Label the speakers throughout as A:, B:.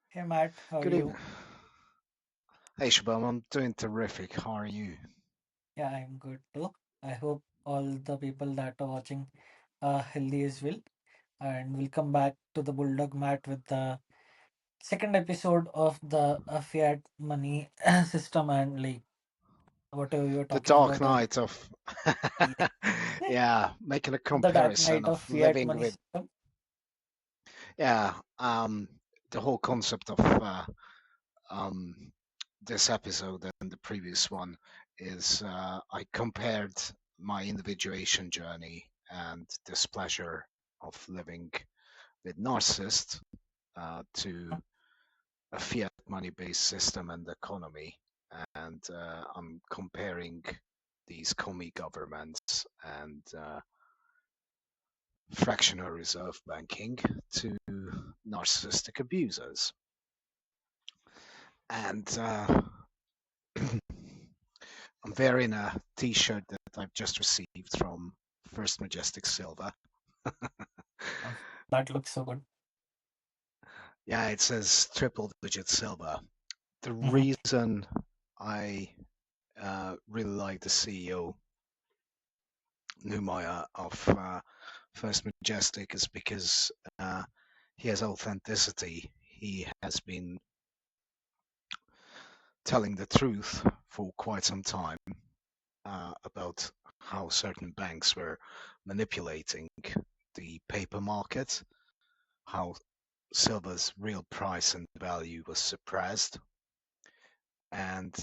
A: Hey Matt, how are
B: Good evening.
A: you?
B: Hey Shabam, I'm doing terrific. How are you?
A: Yeah, I'm good too. I hope all the people that are watching are healthy as well. And we'll come back to the Bulldog Matt with the second episode of the Fiat money system and like whatever you were
B: The
A: talking
B: dark
A: about earlier.
B: night of,
A: Yeah.
B: yeah, making a
A: The dark
B: comparison
A: night of
B: of
A: Fiat
B: living
A: money
B: with,
A: system.
B: yeah, the whole concept of um, this episode and the previous one is I compared my individuation journey and displeasure of living with narcissists to a fiat money-based system and economy, and I'm comparing these commie governments and fractional reserve banking to narcissistic abusers. And I'm wearing a T-shirt that I've just received from First Majestic Silver.
A: Oh, that looks so good.
B: Yeah, it says triple digit silver. The
A: Mhm.
B: reason I really like the CEO Numaya of First Majestic is because he has authenticity. He has been telling the truth for quite some time about how certain banks were manipulating the paper market, how silver's real price and value was suppressed, and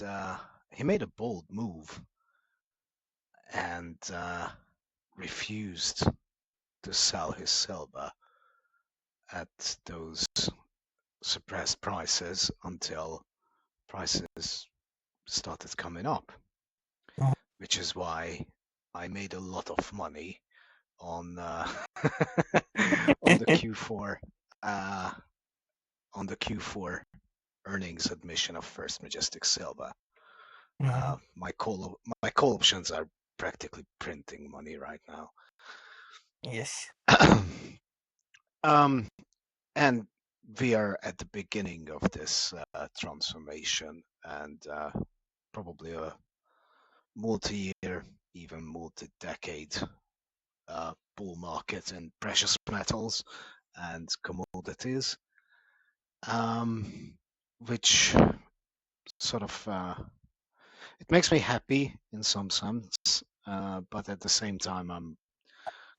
B: he made a bold move and refused to sell his silver at those suppressed prices until prices started coming up,
A: Mhm.
B: which is why I made a lot of money on on the Q4 uh, on the Q4 earnings admission of First Majestic Silver.
A: Mhm.
B: My call options are practically printing money right now.
A: Yes.
B: um, and we are at the beginning of this transformation, and probably a multi-year, even multi-decade bull market in precious metals and commodities, which sort of it makes me happy in some sense, but at the same time I'm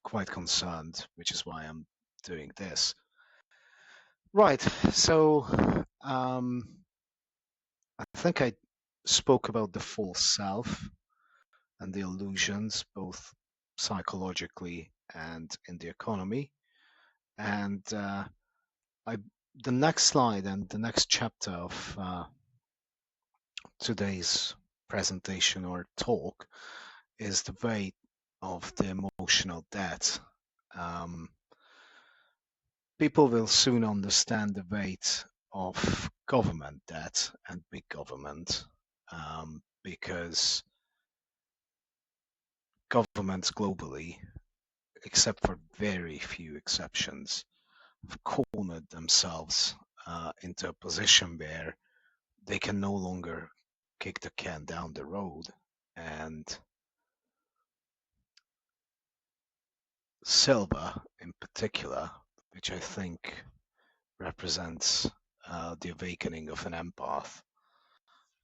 B: quite concerned, which is why I'm doing this. Right. So I think I spoke about the false self and the illusions, both psychologically and in the economy. And I, the next slide and the next chapter of today's presentation or talk is the weight of the emotional debt. Um, People will soon understand the weight of government debt and big government, because governments globally, except for very few exceptions, have cornered themselves into a position where they can no longer kick the can down the road. And silver, in particular, which I think represents the awakening of an empath,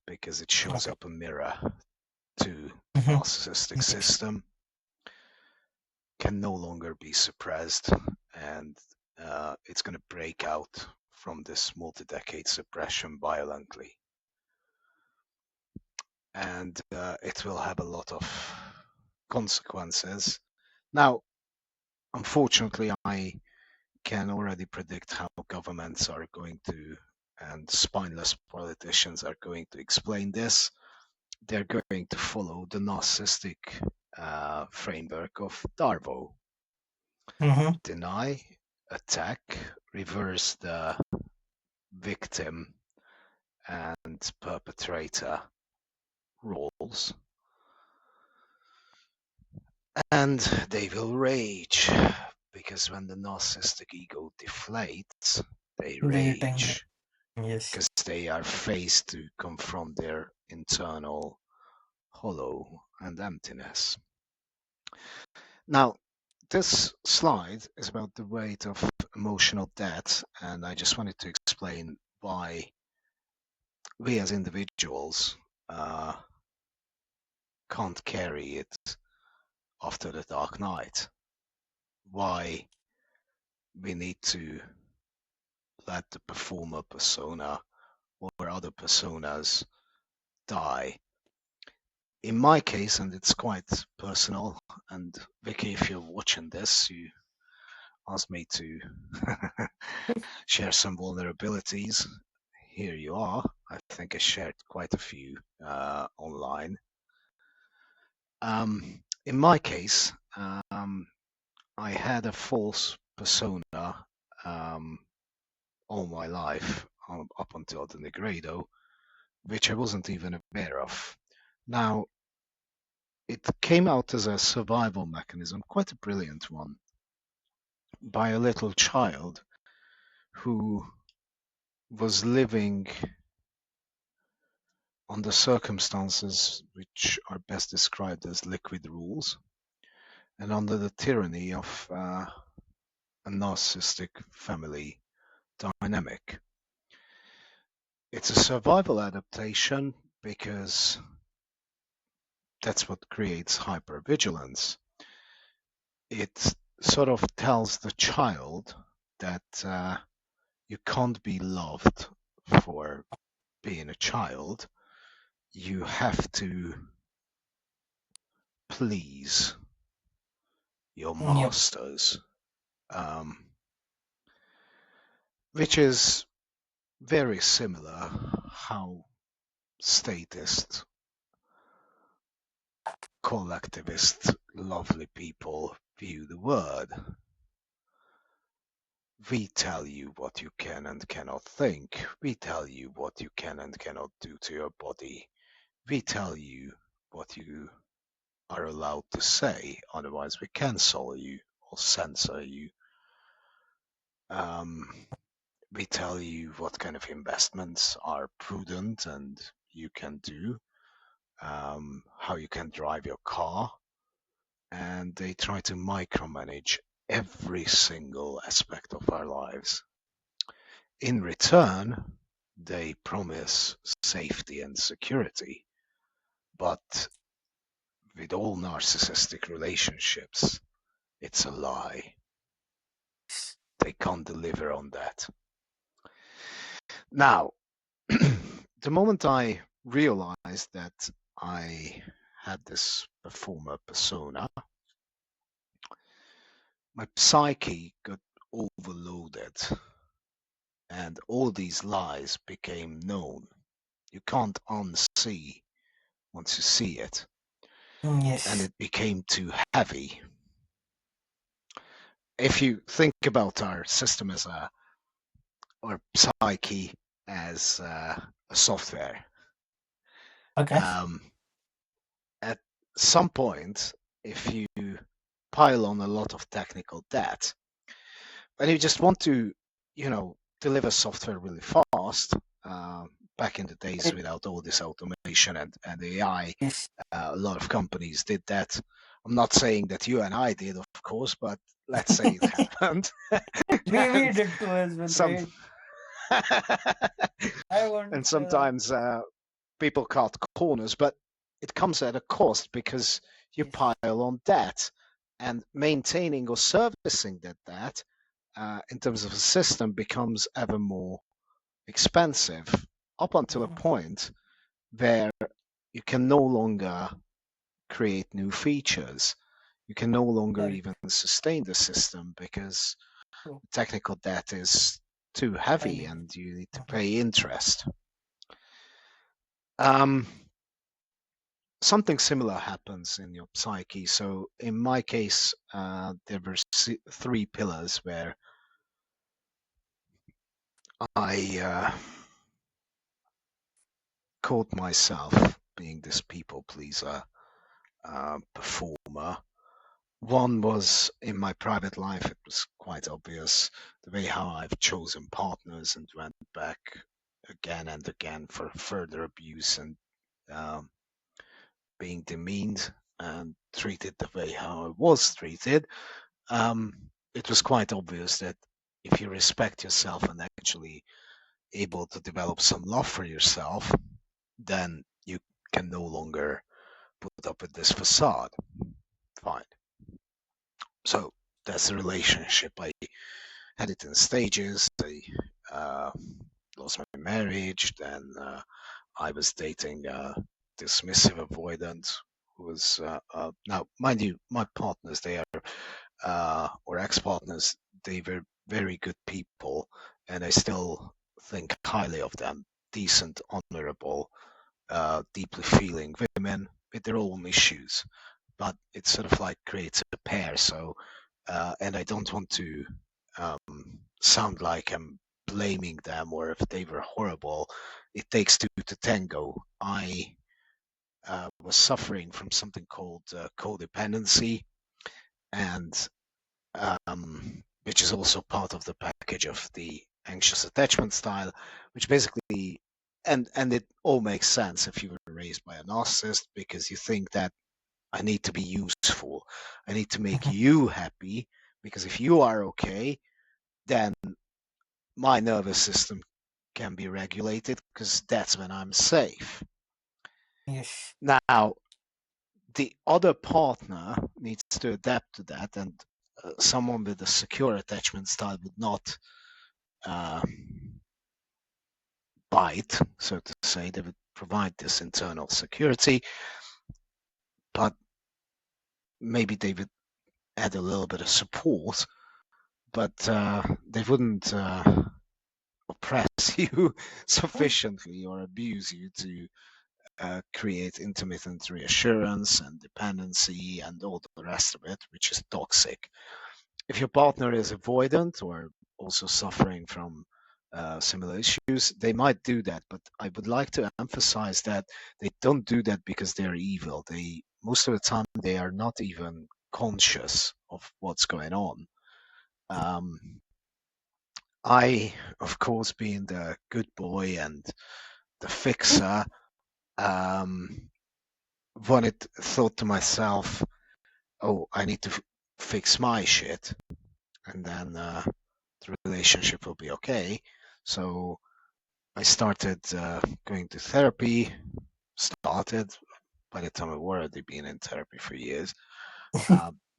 B: because it shows
A: Okay.
B: up a mirror to the
A: Mhm.
B: narcissistic
A: Yes.
B: system, can no longer be suppressed, and it's going to break out from this multi-decade suppression violently. And it will have a lot of consequences. Now, unfortunately, I can already predict how governments are going to, and spineless politicians are going to explain this. they're going to follow the narcissistic framework of Darvo:
A: Mm-hmm.
B: deny, attack, reverse the victim and perpetrator roles, and they will rage because when the narcissistic ego deflates, they
A: Dating.
B: rage
A: Yes.
B: because they are faced to confront their internal hollow and emptiness. Now, this slide is about the weight of emotional debt, and I just wanted to explain why we as individuals uh, can't carry it after the dark night, why we need to let the performer persona or other personas die. In my case, and it's quite personal, and Vicky, if you're watching this, you asked me to share some vulnerabilities. Here you are. I think I shared quite a few online. In my case, I had a false persona um, all my life up until the Nigredo, which I wasn't even aware of. Now, it came out as a survival mechanism, quite a brilliant one, by a little child who was living under circumstances which are best described as liquid rules and under the tyranny of a narcissistic family dynamic. It's a survival adaptation because that's what creates hypervigilance. It sort of tells the child that you can't be loved for being a child. You have to please your
A: Yep.
B: masters, um, which is very similar how statist, collectivist, lovely people view the word. We tell you what you can and cannot think. We tell you what you can and cannot do to your body. We tell you what you are allowed to say, otherwise we cancel you or censor you. Um, we tell you what kind of investments are prudent and you can do, how you can drive your car, and they try to micromanage every single aspect of our lives. In return, they promise safety and security, but with all narcissistic relationships, it's a lie. They can't deliver on that. Now, the moment I realized that I had this performer persona, my psyche got overloaded and all these lies became known. You can't unsee once you see it, and
A: Yes.
B: it became too heavy. If you think about our system as or psyche as a software,
A: Okay.
B: um, at some point, if you pile on a lot of technical debt and you just want to, deliver software really fast, back in the days
A: It
B: without all this automation and AI,
A: is.
B: a lot of companies did that. I'm not saying that you and I did, of course, but let's say it happened.
A: We
B: and
A: did too as well,
B: some
A: right? I want to
B: and
A: say that.
B: sometimes people cut corners, but it comes at a cost because you
A: Yes.
B: pile on debt and maintaining or servicing that debt in terms of a system becomes ever more expensive up until a
A: Mm-hmm.
B: point where you can no longer create new features. You can no longer even
A: Correct.
B: sustain the system because
A: True.
B: technical debt is too heavy
A: Piling.
B: and you need to
A: Mhm.
B: pay interest. Um, something similar happens in your psyche. So in my case, there were three pillars where I caught myself being this people pleaser performer. One was in my private life. It was quite obvious the way how I've chosen partners and went back again and again for further abuse and um, being demeaned and treated the way how I was treated. It was quite obvious that if you respect yourself and actually able to develop some love for yourself, then you can no longer put up with this facade. Fine. So that's the relationship. I had it in stages. I uh, lost my marriage. Then I was dating a dismissive avoidant who was now, mind you, my partners, they are or ex-partners, they were very good people, and I still think highly of them. Decent, honorable, deeply feeling women with their own issues, but it sort of like creates a pair. So, and I don't want to sound like I'm blaming them or if they were horrible. It takes two to tango. I was suffering from something called codependency, and which is also part of the package of the anxious attachment style, which basically and it all makes sense if you were raised by a narcissist because you think that I need to be useful, I need to make you happy because if you are okay, then my nervous system can be regulated because that's when I'm safe.
A: Yes.
B: Now, the other partner needs to adapt to that, and someone with a secure attachment style would not uh, bite, so to say. They would provide this internal security, but maybe they would add a little bit of support, but they wouldn't oppress you sufficiently or abuse you to create intermittent reassurance and dependency and all the rest of it, which is toxic. If your partner is avoidant or also suffering from similar issues, they might do that. But I would like to emphasize that they don't do that because they're evil. They most of the time they are not even conscious of what's going on. Um, I, of course, being the good boy and the fixer, um, thought to myself, "Oh, I need to fix my shit, and then the relationship will be okay." So I started going to therapy. Started by the time I've already been in therapy for years,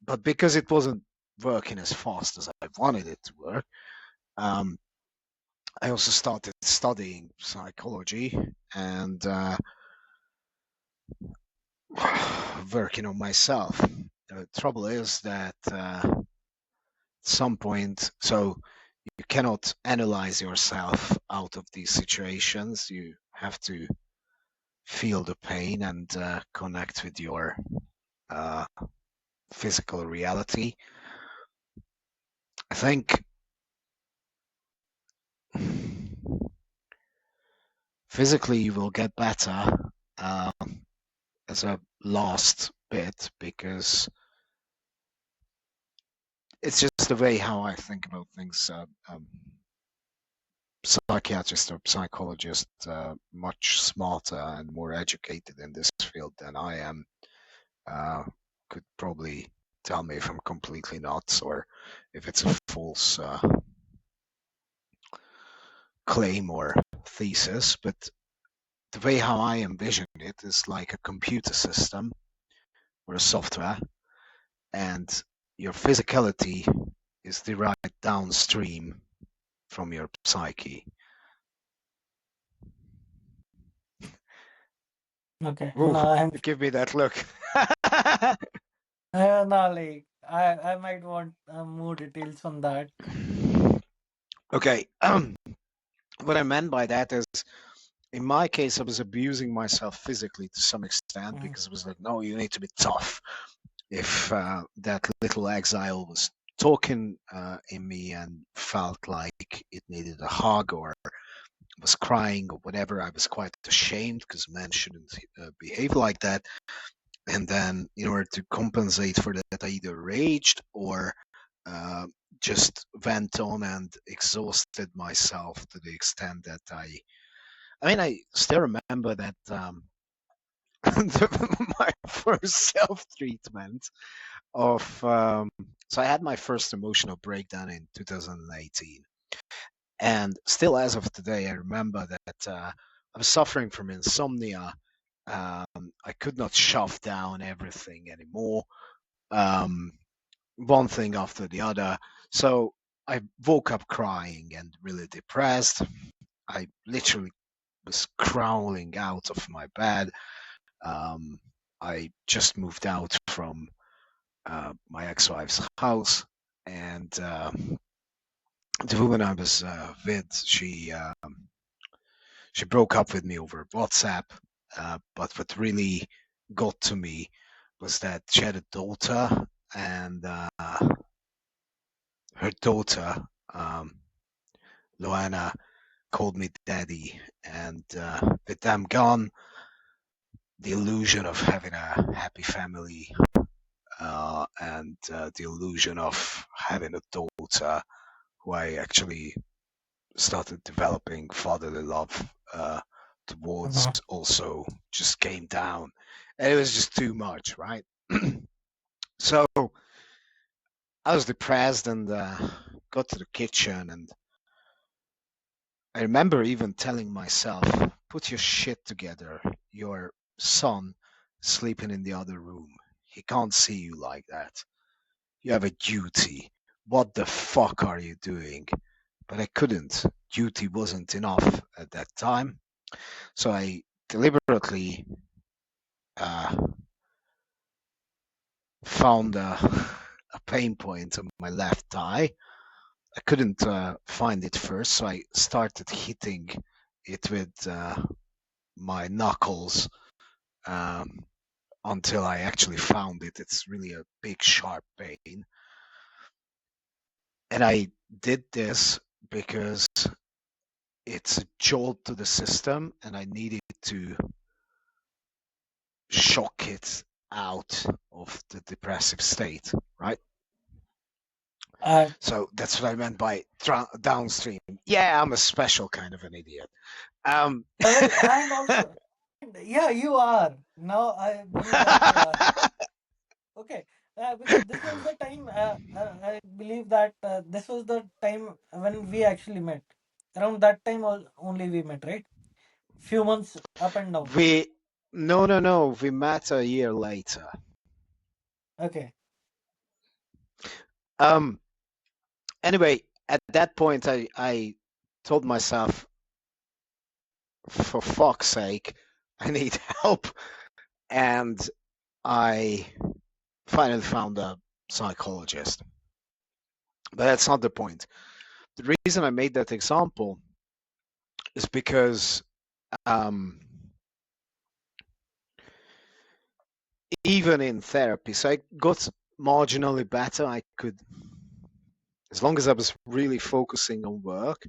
B: but because it wasn't working as fast as I wanted it to work, um, I also started studying psychology and working on myself. The trouble is that at some point, so you cannot analyze yourself out of these situations. You have to feel the pain and connect with your uh, physical reality. I think physically you will get better uh, as a last bit because it's just the way how I think about things. Psychiatrists or psychologists much smarter and more educated in this field than I am could probably tell me if I'm completely nuts or if it's a false claim or thesis. But the way how I envision it is like a computer system or a software, and your physicality is derived downstream from your psyche.
A: Okay.
B: Ooh,
A: No, I'm
B: give me that look.
A: no, like I might want more details on that.
B: Okay. What I meant by that is in my case, I was abusing myself physically to some extent
A: Mhm.
B: because it was like, no, you need to be tough. If that little exile was talking in me and felt like it needed a hug or was crying or whatever, I was quite ashamed because men shouldn't behave like that. And then, in order to compensate for that, I either raged or uh, just went on and exhausted myself to the extent that I mean, I still remember that my first self treatment of. So I had my first emotional breakdown in 2018, and still, as of today, I remember that I was suffering from insomnia. I could not shove down everything anymore. Um, One thing after the other. So I woke up crying and really depressed. I literally was crawling out of my bed. Um, I just moved out from my ex-wife's house, and the woman I was with, she broke up with me over WhatsApp. But what really got to me was that she had a daughter, and her daughter, Loana, called me daddy, and with them gone, the illusion of having a happy family and the illusion of having a daughter who I actually started developing fatherly love towards
A: Mhm.
B: also just came down. And it was just too much, right? So I was depressed and got to the kitchen, and I remember even telling myself, put your shit together. Your son sleeping in the other room. He can't see you like that. You have a duty. What the fuck are you doing? But I couldn't. Duty wasn't enough at that time. So I deliberately uh, found a pain point on my left thigh. I couldn't find it first, so I started hitting it with my knuckles um, until I actually found it. It's really a big, sharp pain. And I did this because it's a jolt to the system, and I needed to shock it out of the depressive state, right?
A: Uh,
B: So that's what I meant by downstream. Yeah, I'm a special kind of an idiot. Um,
A: well, and also, yeah, you are. Now I believe that you are. Okay, because this was the time. I believe that this was the time when we actually met. Around that time, only we met, right? Few months up and down.
B: we no, we met a year later.
A: Okay.
B: Um, Anyway, at that point, I told myself, for fuck's sake, I need help, and I finally found a psychologist. But that's not the point. The reason I made that example is because um, even in therapy, so I got marginally better. I could, as long as I was really focusing on work,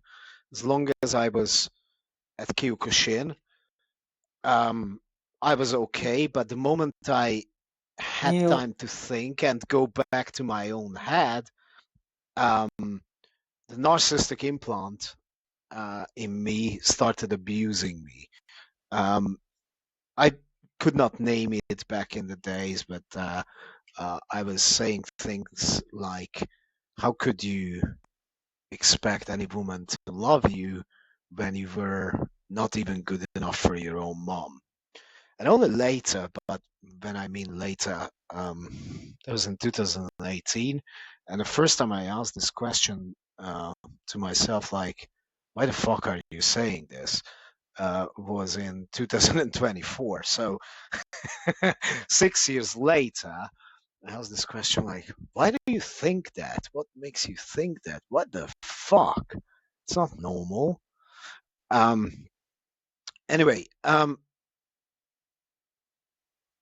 B: as long as I was at Kyokushin, um, I was okay. But the moment I had
A: You
B: time to think and go back to my own head, um, the narcissistic implant in me started abusing me. Um, I could not name it back in the days, but I was saying things like, "How could you expect any woman to love you when you were not even good enough for your own mom?" And only later, but when I mean later, that was in 2018, and the first time I asked this question to myself, like, "Why the fuck are you saying this?" Was in 2024. So 6 years later, I asked this question like, why do you think that? What makes you think that? What the fuck? It's not normal. Um, Anyway,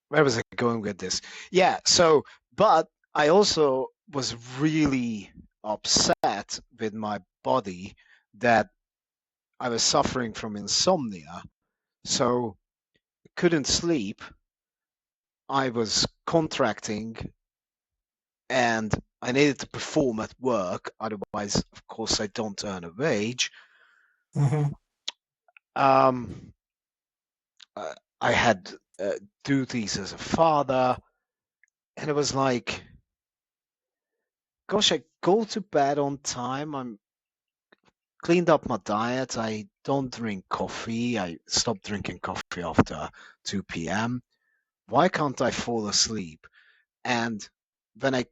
B: where was I going with this? Yeah, so, but I also was really upset with my body that I was suffering from insomnia, so couldn't sleep. I was contracting and I needed to perform at work, otherwise, of course, I don't earn a wage.
A: Mm-hmm.
B: Um, I had duties as a father, and it was like, gosh, I go to bed on time. I'm cleaned up my diet. I don't drink coffee. I stopped drinking coffee after 2 p.m. Why can't I fall asleep? And when I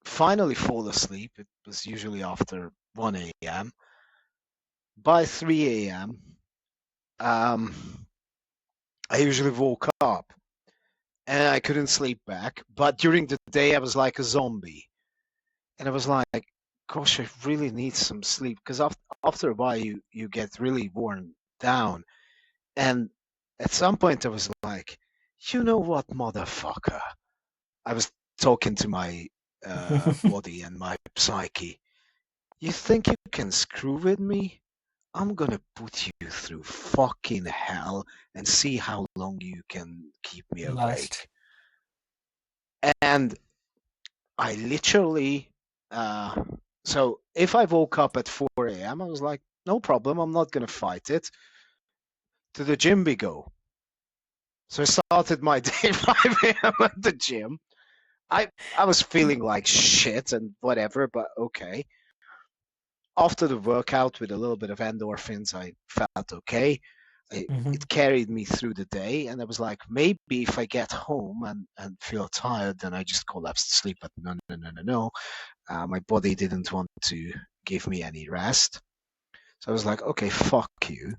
B: finally fall asleep, it was usually after 1 a.m. By 3 a.m., um, I usually woke up and I couldn't sleep back. But during the day, I was like a zombie. And I was like, gosh, I really need some sleep because after a while, you get really worn down. And at some point, I was like, you know what, motherfucker? I was talking to my body and my psyche. You think you can screw with me? I'm gonna put you through fucking hell and see how long you can keep me
A: Last.
B: awake. And I literally, uh, so if I woke up at 4 a.m., I was like, no problem, I'm not gonna fight it. To the gym we go. So I started my day 5 a.m. at the gym. I was feeling like shit and whatever, but okay. After the workout with a little bit of endorphins, I felt okay.
A: Mm-hmm.
B: It carried me through the day, and I was like, maybe if I get home and feel tired, then I just collapse to sleep. But no, no, no, no, no. My body didn't want to give me any rest. So I was like, okay, fuck you.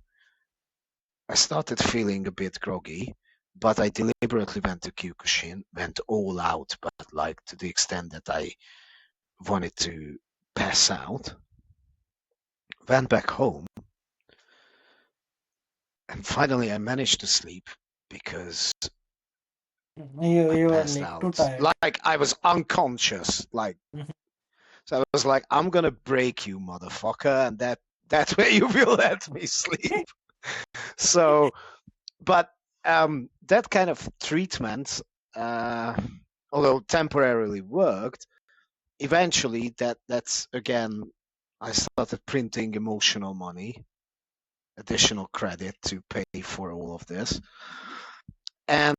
B: I started feeling a bit groggy, but I deliberately went to Kyokushin, went all out, but like to the extent that I wanted to pass out. Went back home, and finally I managed to sleep because I
A: You were
B: passed
A: like too
B: out.
A: tired.
B: Like I was unconscious. Like
A: Mhm.
B: so I was like, I'm gonna break you, motherfucker, and that way you will let me sleep. So but that kind of treatment, uh, although temporarily worked, eventually that's again I started printing emotional money, additional credit to pay for all of this, and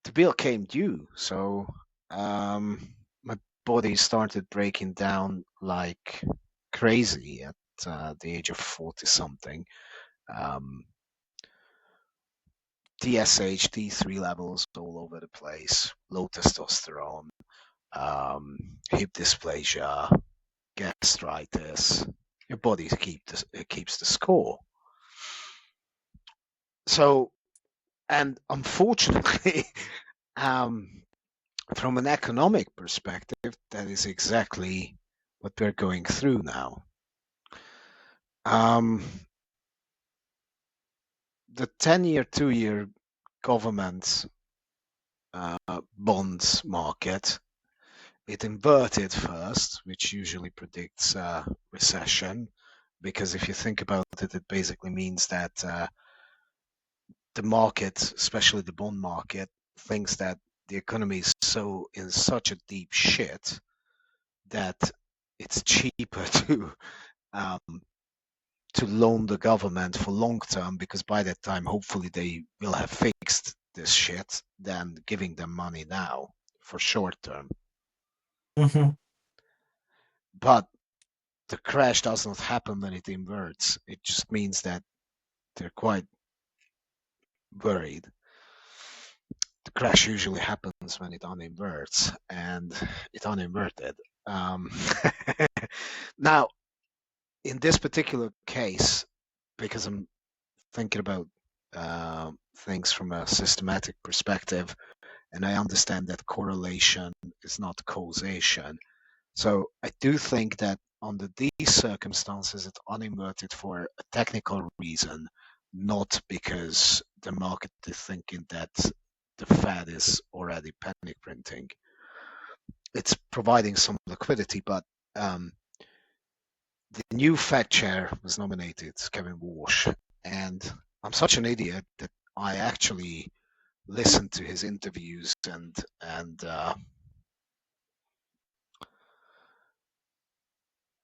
B: the bill came due. So my body started breaking down like crazy at the age of 40 something. Um, TSH, T3 levels all over the place, low testosterone, hip dysplasia, gastritis. Your body keeps the score. So, and unfortunately, um, from an economic perspective, that is exactly what we're going through now. Um, the 10-year, 2-year government bonds market, it inverted first, which usually predicts recession, because if you think about it, it basically means that the market, especially the bond market, thinks that the economy is so in such a deep shit that it's cheaper um, to loan the government for long term because by that time, hopefully, they will have fixed this shit than giving them money now for short term.
A: Mhm.
B: But the crash does not happen when it inverts. It just means that they're quite worried. The crash usually happens when it uninverts, and it uninverted. Um, now, in this particular case, because I'm thinking about things from a systematic perspective, and I understand that correlation is not causation. So I do think that under these circumstances, it uninverted for a technical reason, not because the market is thinking that the Fed is already panic printing. It's providing some liquidity, but the new Fed chair was nominated, Kevin Walsh, and I'm such an idiot that I actually listened to his interviews and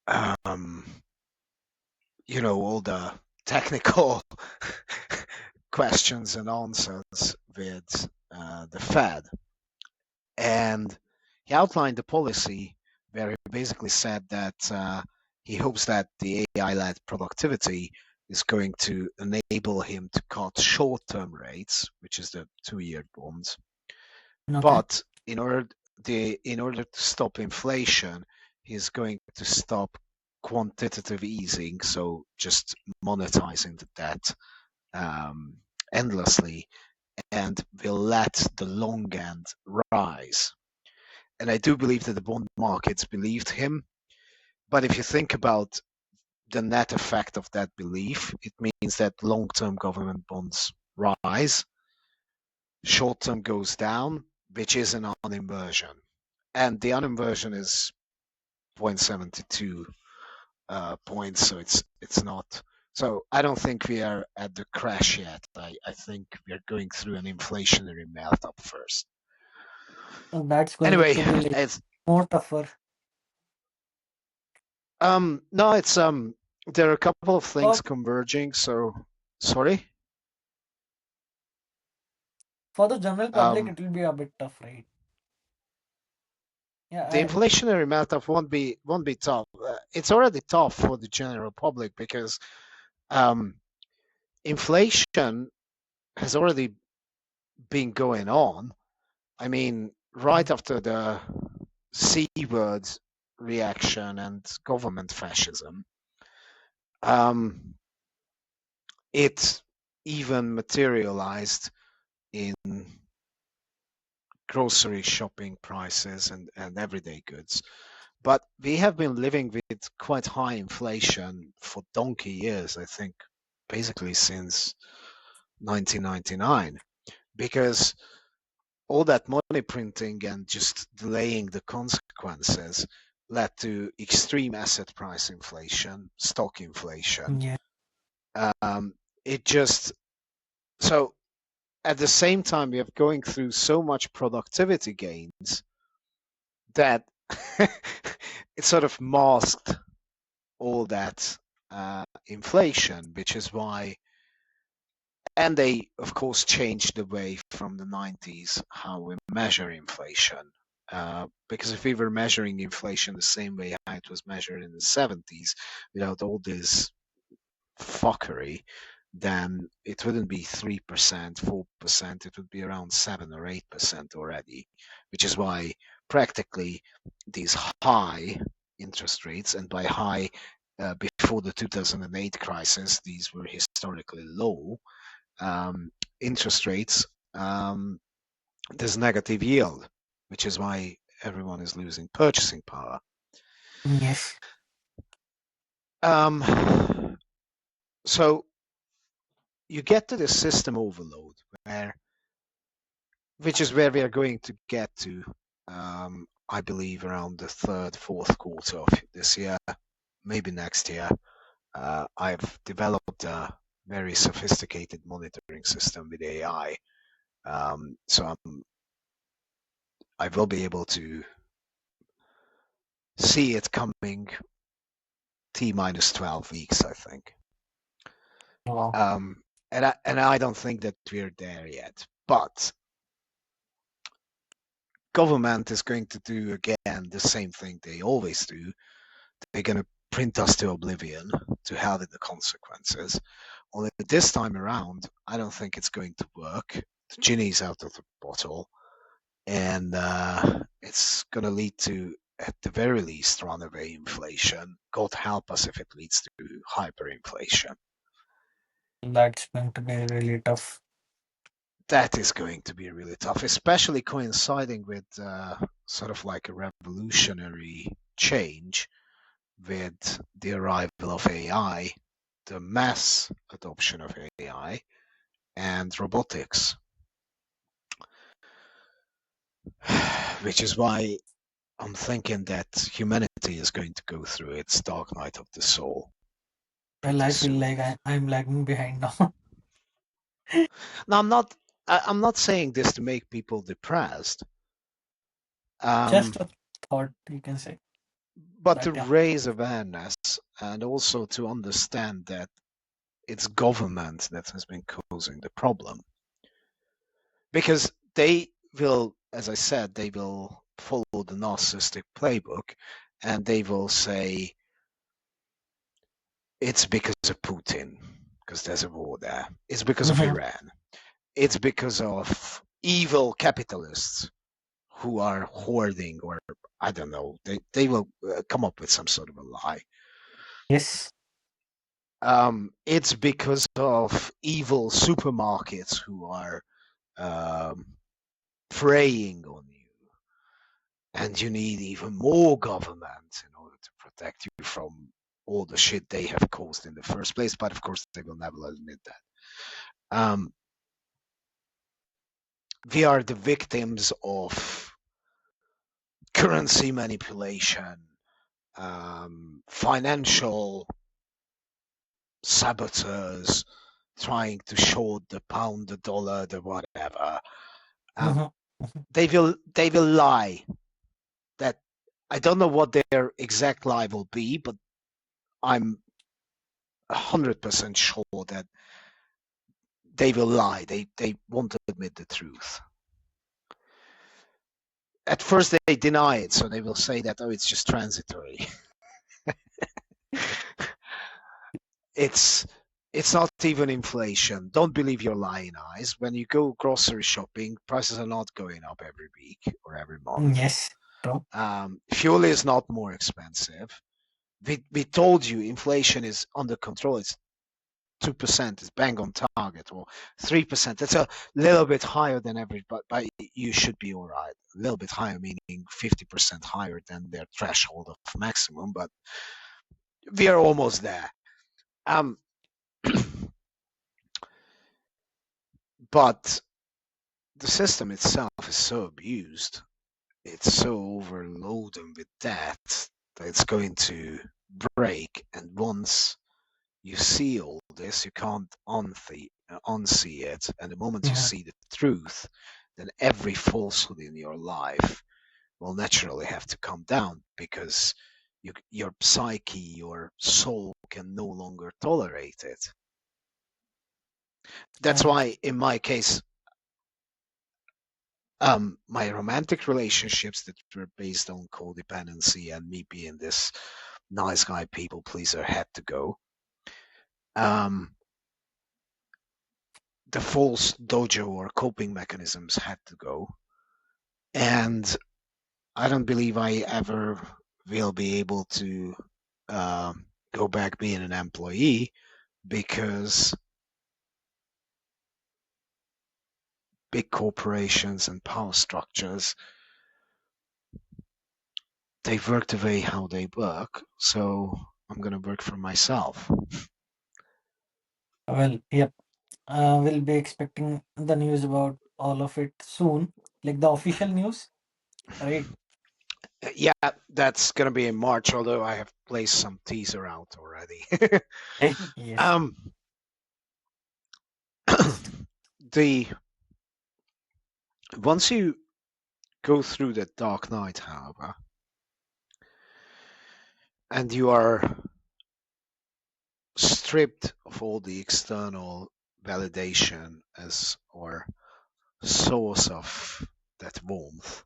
B: um, all the technical questions and answers with the Fed. And he outlined the policy where he basically said that he hopes that the AI-led productivity is going to enable him to cut short-term rates, which is the 2-year bonds.
A: Okay.
B: But in order to stop inflation, he's going to stop quantitative easing, so just monetizing the debt um, endlessly, and will let the long end rise. And I do believe that the bond markets believed him. But if you think about the net effect of that belief, it means that long-term government bonds rise, short-term goes down, which is an uninversion. And the uninversion is 0.72 points, so it's not. So I don't think we are at the crash yet. I think we are going through an inflationary melt up first.
A: That's going
B: Anyway,
A: to be like
B: it's
A: more tougher.
B: no, it's there are a couple of
A: For
B: things converging. So sorry.
A: for the general public,
B: Um,
A: it will be a bit tough, right? Yeah,
B: the
A: I repeat.
B: inflationary melt-up won't be tough. It's already tough for the general public because um, inflation has already been going on. I mean, right
A: Mhm.
B: after the C word reaction and government fascism, um, it even materialized in grocery shopping prices and everyday goods. But we have been living with quite high inflation for donkey years, I think, basically since 1999, because all that money printing and just delaying the consequences led to extreme asset price inflation, stock inflation.
A: Yeah.
B: Um, it just so at the same time we are going through so much productivity gains that it sort of masked all that inflation, which is why, and they of course changed the way from the 90s how we measure inflation. Because if we were measuring inflation the same way how it was measured in the 70s, without all this fuckery, then it wouldn't be 3%, 4%, it would be around 7 or 8% already, which is why practically these high interest rates, and by high, before the 2008 crisis, these were historically low interest rates, there's negative yield, which is why everyone is losing purchasing power.
A: Yes.
B: So you get to this system overload, which is where we are going to get to, I believe, around the third, fourth quarter of this year, maybe next year. I've developed a very sophisticated monitoring system with AI, so I will be able to see it coming T minus 12 weeks, I think.
A: Wow.
B: And I don't think that we're there yet. But government is going to do again the same thing they always do. They're going to print us to oblivion, to hell with the consequences. Only this time around, I don't think it's going to work. The genie's out of the bottle, and it's going to lead to, at the very least, runaway inflation. God help us if it leads to hyperinflation.
A: That's going to be really tough.
B: That is going to be really tough, especially coinciding with sort of like a revolutionary change with the arrival of AI. the mass adoption of AI and robotics, which is why I'm thinking that humanity is going to go through its dark night of the soul
A: Well,
B: pretty
A: I feel
B: soon.
A: like I'm lagging behind now.
B: Now, I'm not saying this to make people depressed,
A: Just
B: um,
A: a thought, you can say
B: but
A: that.
B: to
A: Yeah.
B: raise awareness and also to understand that it's government that has been causing the problem. Because they will, as I said, they will follow the narcissistic playbook and they will say it's because of Putin, because there's a war there. It's because of
A: Mhm.
B: Iran. It's because of evil capitalists who are hoarding, or I don't know, they will come up with some sort of a lie.
A: Yes.
B: It's because of evil supermarkets who are um, preying on you, and you need even more government in order to protect you from all the shit they have caused in the first place. But of course, they will never admit that. We are the victims of currency manipulation, financial saboteurs trying to short the pound, the dollar, the whatever. Um,
A: Mhm. Mhm.
B: they will lie. That I don't know what their exact lie will be, but I'm 100% sure that they will lie. They won't admit the truth. At first, they deny it, so they will say that, oh, it's just transitory. it's it's not even inflation. Don't believe your lying eyes. When you go grocery shopping, prices are not going up every week or every month.
A: Yes. True.
B: Fuel is not more expensive. We told you inflation is under control. It's 2%. It's bang on target, or 3%. It's a little bit higher than average, but you should be all right. A little bit higher, meaning 50% higher than their threshold of maximum, but we are almost there. Um, but the system itself is so abused, it's so overloaded with debt that it's going to break. And once you see all this, you can't unsee it. And the moment you
A: Mhm.
B: see the truth, then every falsehood in your life will naturally have to come down, because your psyche, your soul can no longer tolerate it. That's
A: And
B: why, in my case, my romantic relationships that were based on codependency and me being this nice guy people pleaser had to go. Um, the false dojo or coping mechanisms had to go. And I don't believe I ever will be able to go back being an employee, because big corporations and power structures, they work the way how they work. So I'm going to work for myself.
A: well, yep. We'll be expecting the news about all of it soon, like the official news, right?
B: Yeah, that's going to be in March, although I have placed some teaser out already.
A: Yes.
B: um,
A: Just.
B: the Once you go through that dark night, however, and you are stripped of all the external validation as or source of that warmth,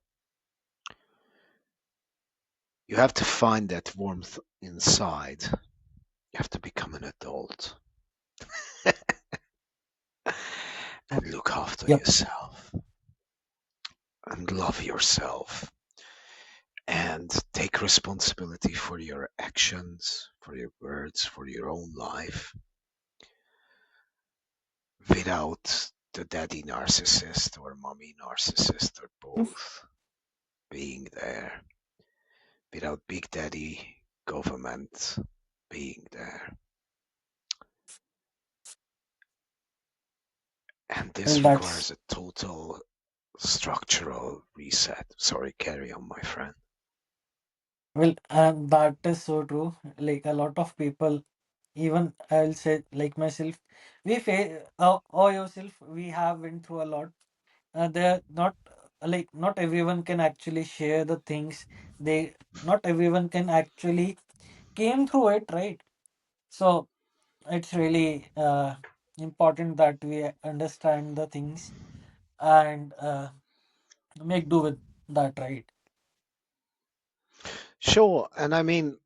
B: you have to find that warmth inside. You have to become an adult and look after
A: Yep.
B: yourself and love yourself and take responsibility for your actions, for your words, for your own life, without the daddy narcissist or mommy narcissist or both being there, without big daddy government being there. And
A: Well,
B: this
A: that's
B: requires a total structural reset. Sorry, carry on, my friend.
A: well, that is so true. Like a lot of people, even I'll say like myself, we face or yourself, we have went through a lot. They're not like not everyone can actually share the things they not everyone can actually came through it, right? So it's really important that we understand the things and make do with that, right?
B: Sure, and I mean,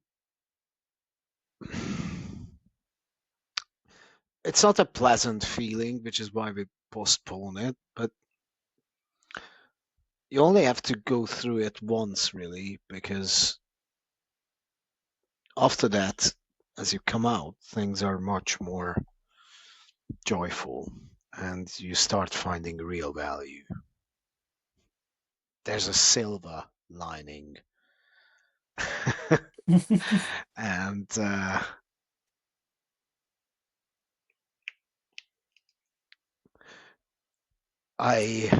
B: it's not a pleasant feeling, which is why we postpone it, but you only have to go through it once, really, because after that, as you come out, things are much more joyful and you start finding real value. There's a silver lining. And I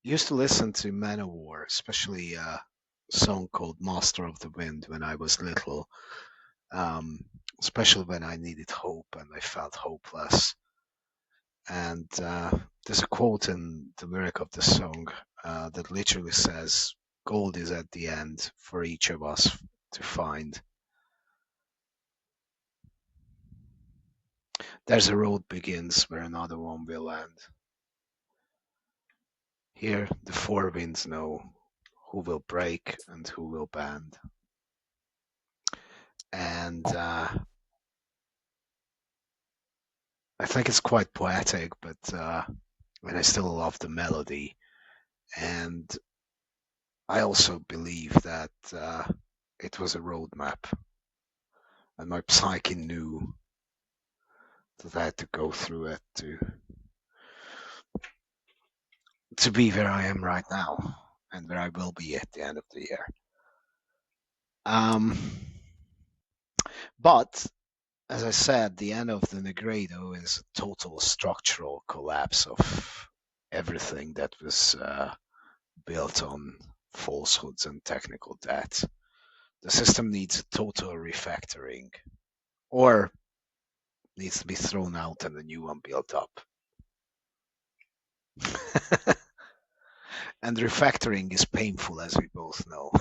B: used to listen to Manowar, especially a song called Master of the Wind when I was little, um, especially when I needed hope and I felt hopeless. And there's a quote in the lyric of the song that literally says, "Gold is at the end for each of us to find. There's a road begins where another one will end. Here the four winds know who will break and who will bend." And I think it's quite poetic, but and I still love the melody. And I also believe that it was a roadmap, and my psyche knew that I had to go through it to be where I am right now, and where I will be at the end of the year. Um, but as I said, the end of the Nigredo is a total structural collapse of everything that was built on falsehoods and technical debt. The system needs a total refactoring, or needs to be thrown out and a new one built up. And refactoring is painful, as we both know.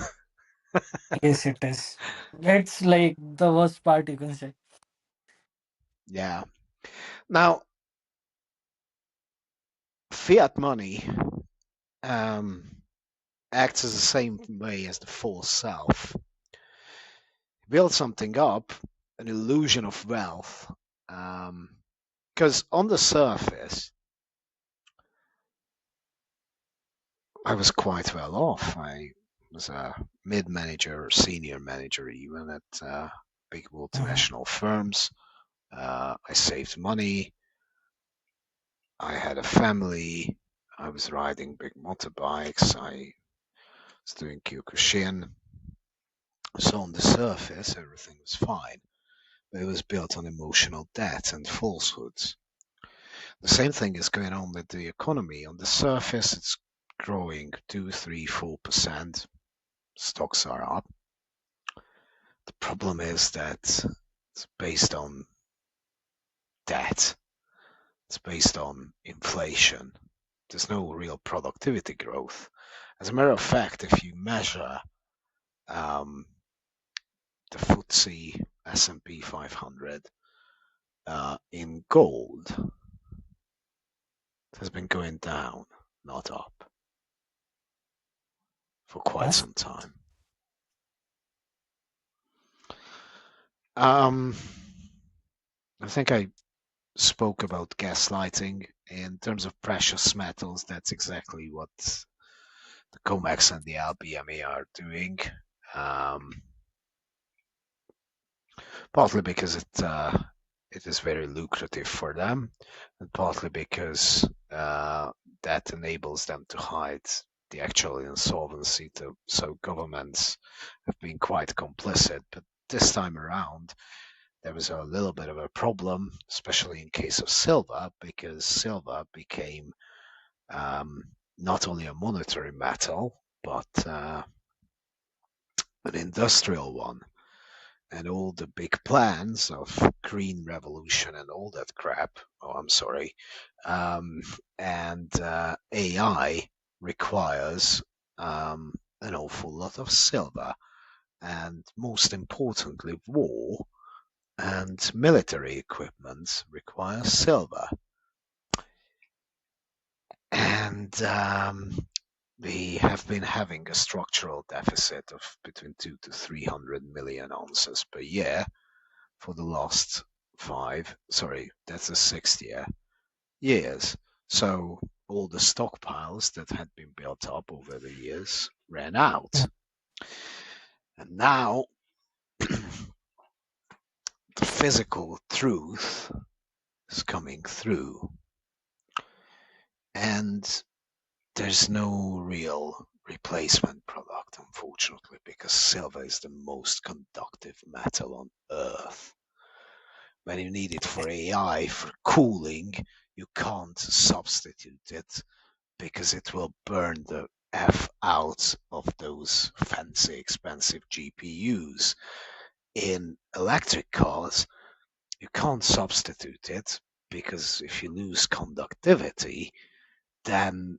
A: Yes, it is. It's like the worst part you can say.
B: Yeah. Now, fiat money um, acts as the same way as the false self. Build something up, an illusion of wealth, because on the surface, I was quite well off. I was a mid manager, senior manager, even at big
A: Mhm.
B: multinational firms. I saved money. I had a family. I was riding big motorbikes. I was doing Kyokushin. So on the surface, everything was fine. But it was built on emotional debt and falsehoods. The same thing is going on with the economy. On the surface, it's growing 2, 3, 4%. Stocks are up. The problem is that it's based on debt. It's based on inflation. There's no real productivity growth. As a matter of fact, if you measure um, the FTSE S&P 500 in gold, it has been going down, not up, for quite
A: Yes.
B: some time. Um, I think I spoke about gaslighting. In terms of precious metals, that's exactly what the COMEX and the LBMA are doing. Um, Partly because it is very lucrative for them, and partly because that enables them to hide the actual insolvency. So governments have been quite complicit, but this time around, there was a little bit of a problem, especially in case of silver, because silver became not only a monetary metal, but an industrial one. And all the big plans of green revolution and all that crap, oh, I'm sorry, and AI requires an awful lot of silver. And most importantly, war and military equipment require silver. And we have been having a structural deficit of between 2 to 300 million ounces per year for the last that's the 6th years. So all the stockpiles that had been built up over the years ran out. And now the physical truth is coming through. And there's no real replacement product, unfortunately, because silver is the most conductive metal on Earth. When you need it for AI, for cooling, you can't substitute it because it will burn the F out of those fancy, expensive GPUs. In electric cars, you can't substitute it because if you lose conductivity, then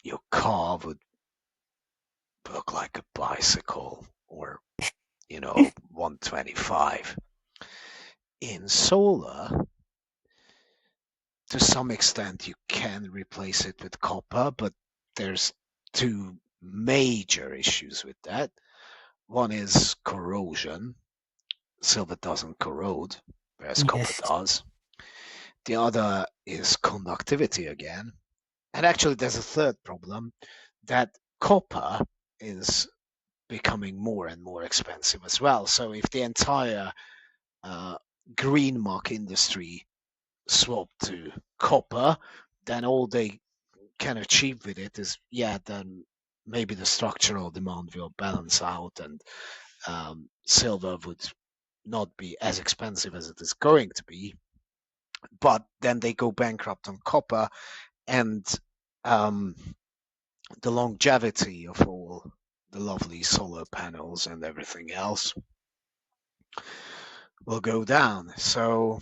B: your car would look like a bicycle or, 125. In solar, to some extent, you can replace it with copper, but there's two major issues with that. One is corrosion. Silver doesn't corrode, whereas copper
A: Yes.
B: does. The other is conductivity again. And actually, there's a third problem that copper is becoming more and more expensive as well. So if the entire green mark industry swapped to copper, then all they can achieve with it is, then maybe the structural demand will balance out and silver would not be as expensive as it is going to be. But then they go bankrupt on copper, and the longevity of all the lovely solar panels and everything else will go down. So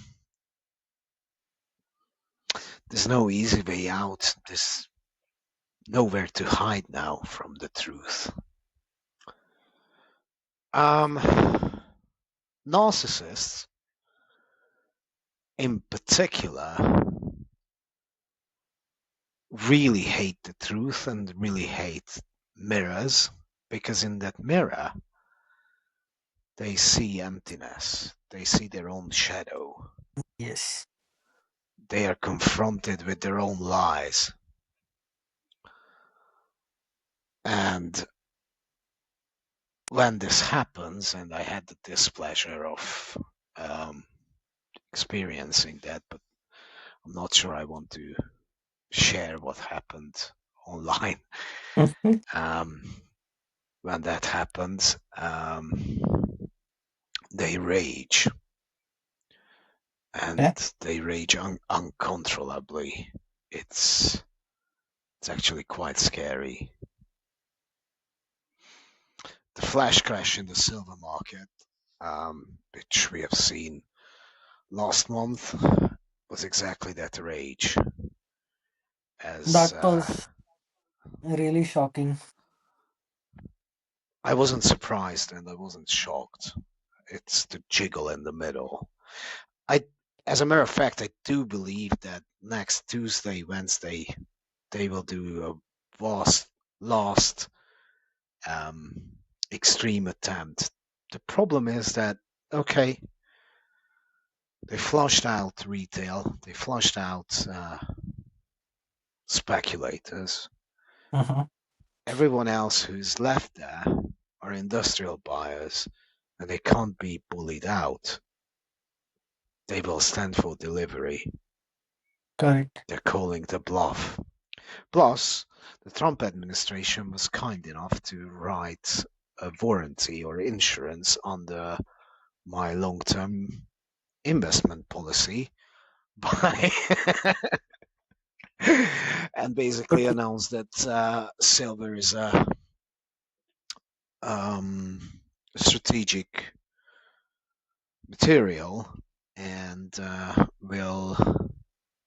B: there's no easy way out. There's nowhere to hide now from the truth. Narcissists, in particular, really hate the truth and really hate mirrors, because in that mirror, they see emptiness. They see their own shadow.
A: Yes.
B: They are confronted with their own lies. And when this happens, and I had the displeasure of experiencing that, but I'm not sure I want to share what happened online.
A: Mhm.
B: When that happens, they rage, and
A: Yeah.
B: they rage uncontrollably. It's actually quite scary. The flash crash in the silver market, which we have seen last month, was exactly that rage. As
A: That was really shocking.
B: I wasn't surprised and I wasn't shocked. It's the jiggle in the middle. As a matter of fact, I do believe that next Tuesday, Wednesday, they will do a last extreme attempt. The problem is that, okay, they flushed out retail, they flushed out speculators.
A: Mhm.
B: Everyone else who's left there are industrial buyers, and they can't be bullied out. They will stand for delivery.
A: Correct.
B: They're calling the bluff. Plus, the Trump administration was kind enough to write a warranty or insurance under my long-term investment policy by and basically
A: Good.
B: announced that silver is a um, strategic material and will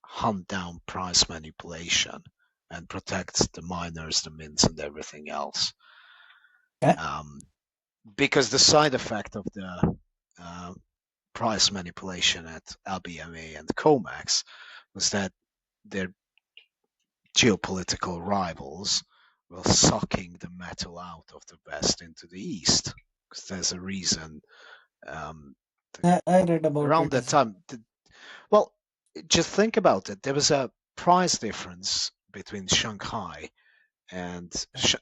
B: hunt down price manipulation and protect the miners, the mints, and everything else.
A: Yeah.
B: Um, because the side effect of the uh, price manipulation at LBMA and COMEX was that their geopolitical rivals were sucking the metal out of the West into the East. Because there's a reason. Um,
A: I read about
B: around
A: it
B: that
A: as well.
B: time, well, just think about it. There was a price difference between Shanghai and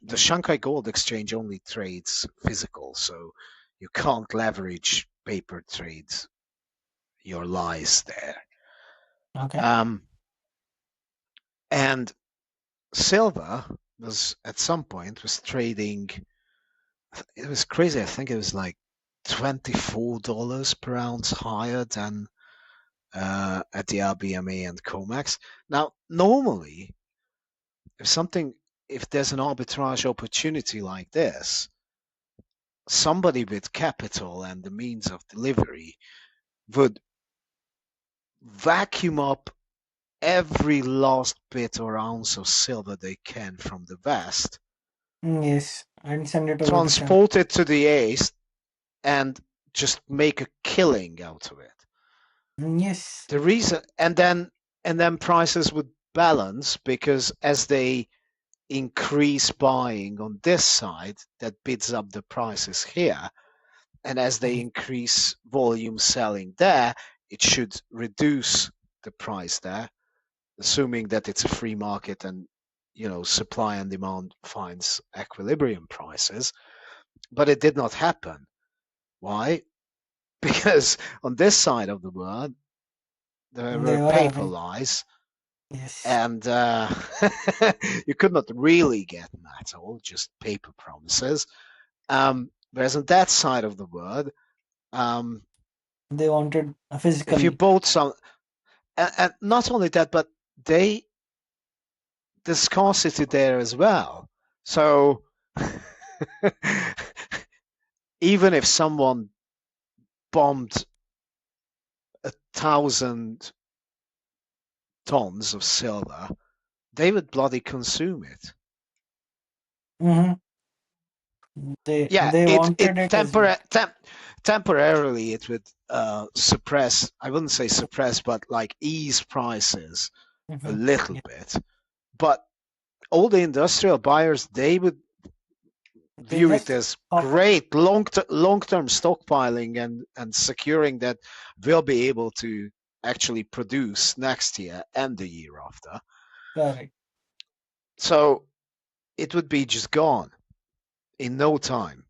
B: the Shanghai Gold Exchange only trades physical, so you can't leverage paper trades your lies there.
A: Okay.
B: Um, and silver was at some point was trading. It was crazy. I think it was like $24 per ounce higher than at the RBMA and COMEX. Now, normally, if something, if there's an arbitrage opportunity like this, somebody with capital and the means of delivery would vacuum up every last bit or ounce of silver they can from the West,
A: Yes, and send it over to China.
B: transport it to the East, and just make a killing out of it.
A: Yes.
B: The reason, and then prices would balance because as they increase buying on this side, that bids up the prices here, and as they
A: Mhm.
B: increase volume selling there, it should reduce the price there, assuming that it's a free market and supply and demand finds equilibrium prices. But it did not happen. Why? Because on this side of the world there were
A: They were
B: paper
A: having.
B: lies,
A: Yes.
B: and you could not really get metal, just paper promises. Whereas on that side of the world, um,
A: They wanted a
B: if you
A: physical.
B: bought some, and not only that, but they the scarcity there as well. So even if someone bombed 1,000 tons of silver, they would bloody consume it.
A: Hmm.
B: Yeah,
A: They
B: it
A: wanted it as well.
B: temporarily it would suppress. I wouldn't say suppress, but like ease prices a
A: Hmm.
B: little
A: Yeah.
B: bit. But all the industrial buyers, they would
A: They
B: view it
A: just
B: as
A: hop up.
B: great long-term stockpiling and securing that we'll be able to actually produce next year and the year after.
A: Correct.
B: So it would be just gone in no time.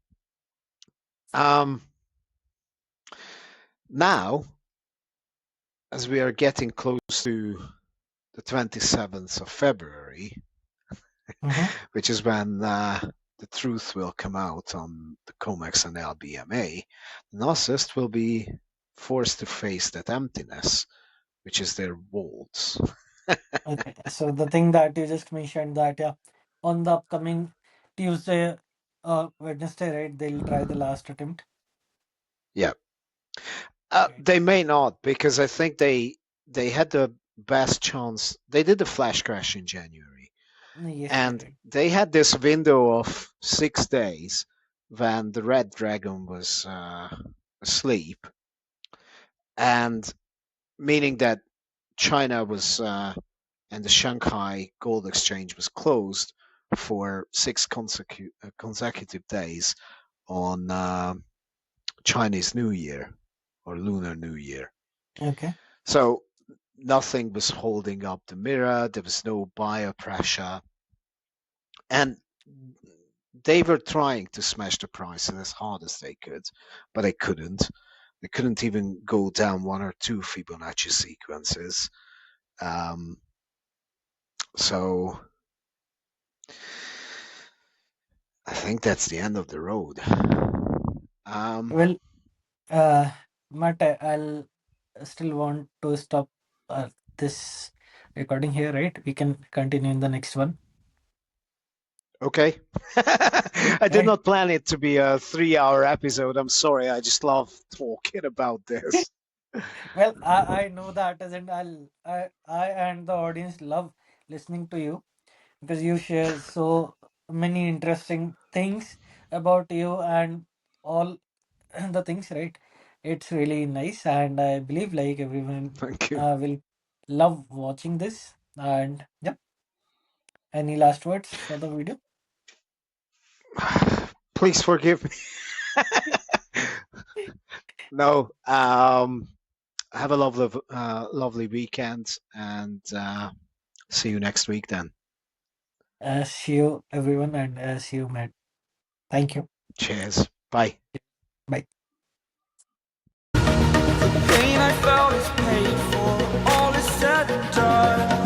B: Um, Now, as we are getting close to the 27th of February,
A: Hmm.
B: which is when the truth will come out on the COMEX and LBMA, the narcissist will be forced to face that emptiness, which is their vaults.
A: Okay. So the thing that you just mentioned that yeah, on the upcoming Tuesday, Wednesday, right? They'll try the last attempt.
B: Yeah,
A: Right.
B: they may not because I think they had the best chance. They did the flash crash in January,
A: Yes, they
B: and
A: did.
B: they had this window of 6 days when the Red Dragon was asleep, and meaning that China was and the Shanghai Gold Exchange was closed for six consecutive days on Chinese New Year or Lunar New Year.
A: Okay.
B: So nothing was holding up the mirror. There was no buyer pressure, and they were trying to smash the price as hard as they could, but they couldn't. They couldn't even go down one or two Fibonacci sequences. Um, so I think that's the end of the road. Um,
A: Well, uh, Matt, I'll still want to stop this recording here, right? We can continue in the next one,
B: Okay. I did
A: right?
B: not plan it to be a 3 hour episode. I'm sorry. I just love talking about this.
A: Well, I know that, and I and the audience love listening to you because you share so many interesting things about you and all the things, right? It's really nice, and I believe like everyone
B: Thank you.
A: will love watching this. And yep, any last words for the video?
B: Please forgive me. No. Have a lovely weekend, and see you next week then.
A: See you everyone, and see you, Matt. Thank you.
B: Cheers. Bye.
A: Bye.
C: Pain I felt is paid for, all is said and done.